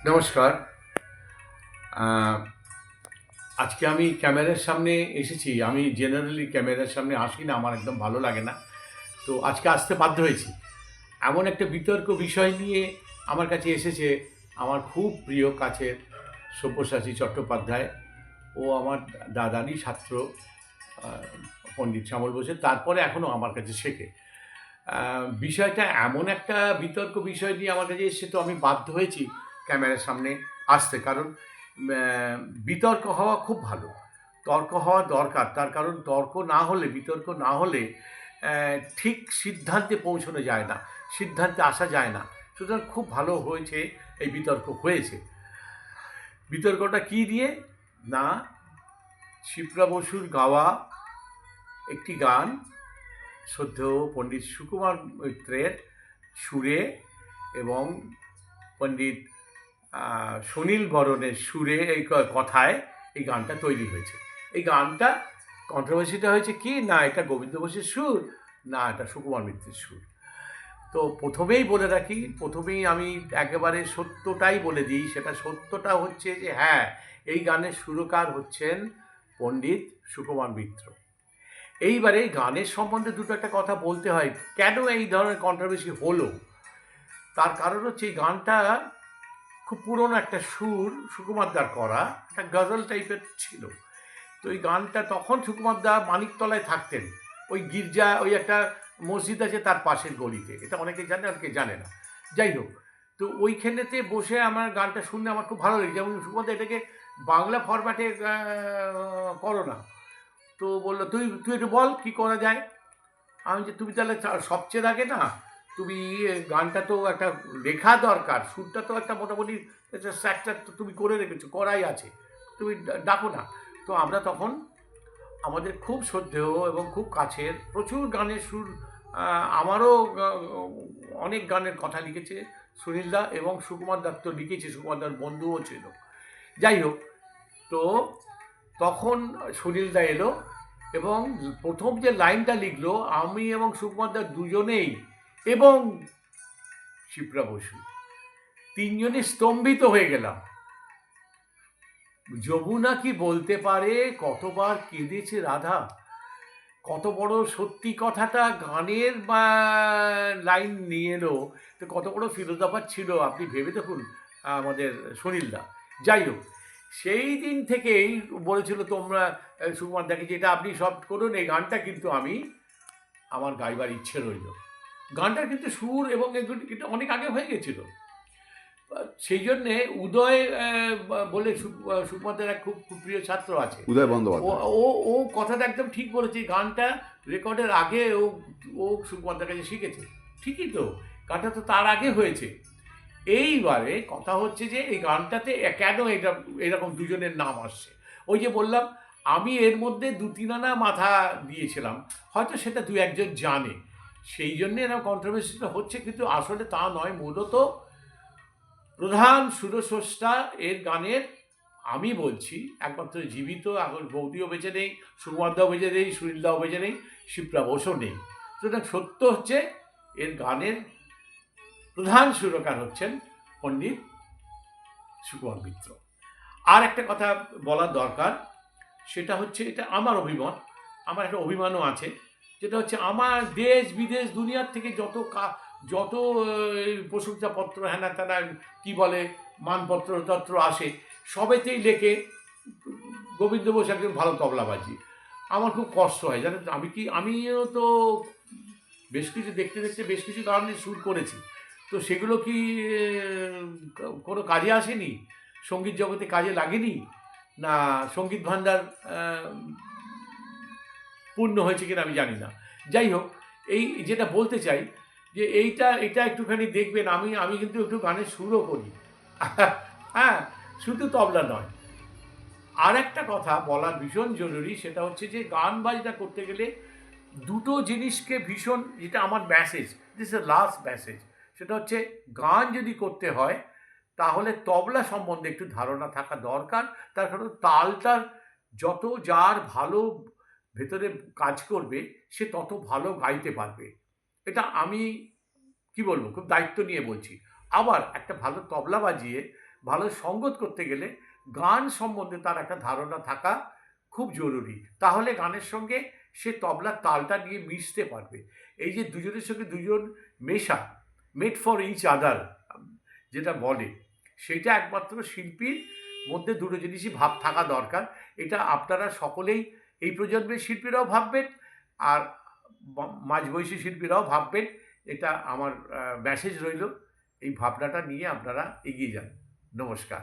নমস্কার। আজকে আমি ক্যামেরার সামনে এসেছি। আমি জেনারেলি ক্যামেরার সামনে আসি না, আমার একদম ভালো লাগে না। তো আজকে আসতে বাধ্য হয়েছি। এমন একটা বিতর্ক বিষয় নিয়ে আমার কাছে এসেছে আমার খুব প্রিয় কাছের সব্যসাচী চট্টোপাধ্যায়। ও আমার দাদারই ছাত্র, আ পণ্ডিত শ্যামল বোসের। তারপরে এখনও আমার কাছে শেখে। বিষয়টা এমন একটা বিতর্ক বিষয় নিয়ে আমার কাছে এসছে, তো আমি বাধ্য হয়েছি ক্যামেরার সামনে আসতে। কারণ আ বিতর্ক হওয়া খুব ভালো। তর্ক হওয়া দরকার। তার কারণ তর্ক না হলে, বিতর্ক না হলে ঠিক সিদ্ধান্তে পৌঁছানো যায় না। সিদ্ধান্তে আসা যায় না। সুতরাং খুব ভালো হয়েছে এই বিতর্ক হয়েছে। বিতর্কটা কী দিয়ে? না, শিপ্রা বসুর গাওয়া একটি গান, শ্রদ্ধেয় পণ্ডিত সুকুমার মৈত্রের সুরে এবং পণ্ডিত সুনীল বরণের সুরে, এই কথায় এই গানটা তৈরি হয়েছে। এই গানটা কন্ট্রোভার্সিটা হয়েছে কি না, এটা গোবিন্দ ঘোষের সুর না এটা সুকুমার মিত্রের সুর। তো প্রথমেই বলে রাখি, প্রথমেই আমি একেবারে সত্যটাই বলে দিই। সেটা সত্যটা হচ্ছে যে হ্যাঁ, এই গানের সুরকার হচ্ছেন পণ্ডিত সুকুমার মিত্র। এইবারে গানের সম্বন্ধে দুটো একটা কথা বলতে হয়। কেন এই ধরনের কন্ট্রোভার্সি হলো? তার কারণ হচ্ছে এই গানটা খুব পুরনো একটা সুর, সুকুমার দার করা, একটা গজল টাইপের ছিল। তো এই গানটা তখন সুকুমার দা মানিকতলায় থাকতেন। ওই গির্জা, ওই একটা মসজিদ আছে তার পাশের গলিতে। এটা অনেকে জানে, অনেকে জানে না। যাই হোক, তো ওইখানেতে বসে আমার গানটা শুনে আমার খুব ভালো লেগেছে। এবং সুকুমার দা এটাকে বাংলা ফরম্যাটে করো না। তো বলল, তুই তুই একটু বল কী করা যায়? আমি যে, তুমি তাহলে সবচেয়ে আগে না, তুমি গানটা তো একটা লেখা দরকার, সুরটা তো একটা মোটামুটি একটা স্ট্রাকচার তো তুমি করে রেখেছো, করাই আছে, তুমি ডাকো না। তো আমরা তখন আমাদের খুব শ্রদ্ধেয় এবং খুব কাছের প্রচুর গানের সুর, আমারও অনেক গানের কথা লিখেছে সুনীলদা, এবং সুকুমার দত্ত লিখেছে, সুকুমার দার বন্ধুও ছিল। যাই হোক, তো তখন সুনীলদা এলো এবং প্রথম যে লাইনটা লিখলো, আমি এবং সুকুমার দা দুজনেই এবং শিপ্রা বসু তিনজনই স্তম্ভিত হয়ে গেলাম। যমুনা কি বলতে পারে কতবার কেঁদেছে রাধা? কত বড় সত্যি কথাটা গানের বা লাইন নিয়ে এলো, তো কত বড় ফিলোসফার ছিল আপনি ভেবে দেখুন আমাদের সুনীলদা। যাই হোক, সেই দিন থেকেই বলেছিল তোমরা সুকুমার দাকে যে এটা আপনি সব করুন, এই গানটা কিন্তু আমার গাইবার ইচ্ছে রইল। গানটার কিন্তু সুর এবং এগুলো কিন্তু অনেক আগে হয়ে গেছিল। সেই জন্যে উদয় বলে সুকুমার দার এক খুব খুব প্রিয় ছাত্র আছে। উদয় ও বন্দ্যোপাধ্যায়। ও ও কথাটা একদম ঠিক বলেছে। গানটা রেকর্ডের আগে ও ও সুকুমার দার কাছে শিখেছে। ঠিকই তো, গানটা তো তার আগে হয়েছে। এইবারে কথা হচ্ছে যে এই গানটাতে কেন এটা এরকম দুজনের নাম আসছে? ওই যে বললাম, আমি এর মধ্যে দু তিন আনা মাথা দিয়েছিলাম, হয়তো সেটা দু একজন জানে, সেই জন্যে এরকম কন্ট্রোভার্সিটা হচ্ছে, কিন্তু আসলে তা নয়। মূলত প্রধান সুরস্রষ্টা এর গানের আমি বলছি একমাত্র জীবিত, এখন বৌদিও বেঁচে নেই, সুকুমারদাও বেঁচে নেই, সুনীলদাও বেঁচে নেই, শিপ্রা বসুও নেই। সুতরাং সত্য হচ্ছে এর গানের প্রধান সুরকার হচ্ছেন পণ্ডিত সুকুমার মিত্র। আর একটা কথা বলার দরকার, সেটা হচ্ছে, এটা আমার অভিমত, আমার একটা অভিমানও আছে, যেটা হচ্ছে আমার দেশ বিদেশ দুনিয়ার থেকে যত প্রশংসাপত্র হ্যানা ত্যানা কী বলে মানপত্র তত্র আসে, সবেতেই লেখে গোবিন্দ বোস একজন ভালো তবলাবাজি। আমার খুব কষ্ট হয় জানেন তো। আমিও তো বেশ কিছু দেখতে দেখতে বেশ কিছু কারণে সুর করেছি। তো সেগুলো কি কোনো কাজে আসেনি? সঙ্গীত জগতে কাজে লাগেনি? না সঙ্গীত ভাণ্ডার পূর্ণ হয়েছে কিনা আমি জানি না। যাই হোক, এই যেটা বলতে চাই যে এটা একটুখানি দেখবেন, আমি কিন্তু একটু গানের সুরও করি। হ্যাঁ, শুধু তবলা নয়। আর একটা কথা বলা ভীষণ জরুরি, সেটা হচ্ছে যে গান বাজনা করতে গেলে দুটো জিনিসকে ভীষণ, যেটা আমার message, this is last message, সেটা হচ্ছে গান যদি করতে হয় তাহলে তবলা সম্বন্ধে একটু ধারণা থাকা দরকার। তার কারণ তালটার যত যার ভালো ভেতরে কাজ করবে, সে তত ভালো গাইতে পারবে। এটা আমি কি বলবো, খুব দায়িত্ব নিয়ে বলছি। আবার একটা ভালো তবলা বাজিয়ে ভালো সঙ্গত করতে গেলে গান সম্বন্ধে তার একটা ধারণা থাকা খুব জরুরি। তাহলে গানের সঙ্গে সে তবলার তালটা নিয়ে মিশতে পারবে। এই যে দুজনের সঙ্গে দুজন মেশা, মেড ফর ইচ আদার যেটা বলে, সেটা একমাত্র শিল্পীর মধ্যে দুটো জিনিসই ভাব থাকা দরকার। এটা আপনারা সকলেই এই প্রজন্মের শিল্পীরাও ভাববেন, আর মাঝবয়সী শিল্পীরাও ভাববেন। এটা আমার মেসেজ রইল। এই ভাবনাটা নিয়ে আপনারা এগিয়ে যান। নমস্কার।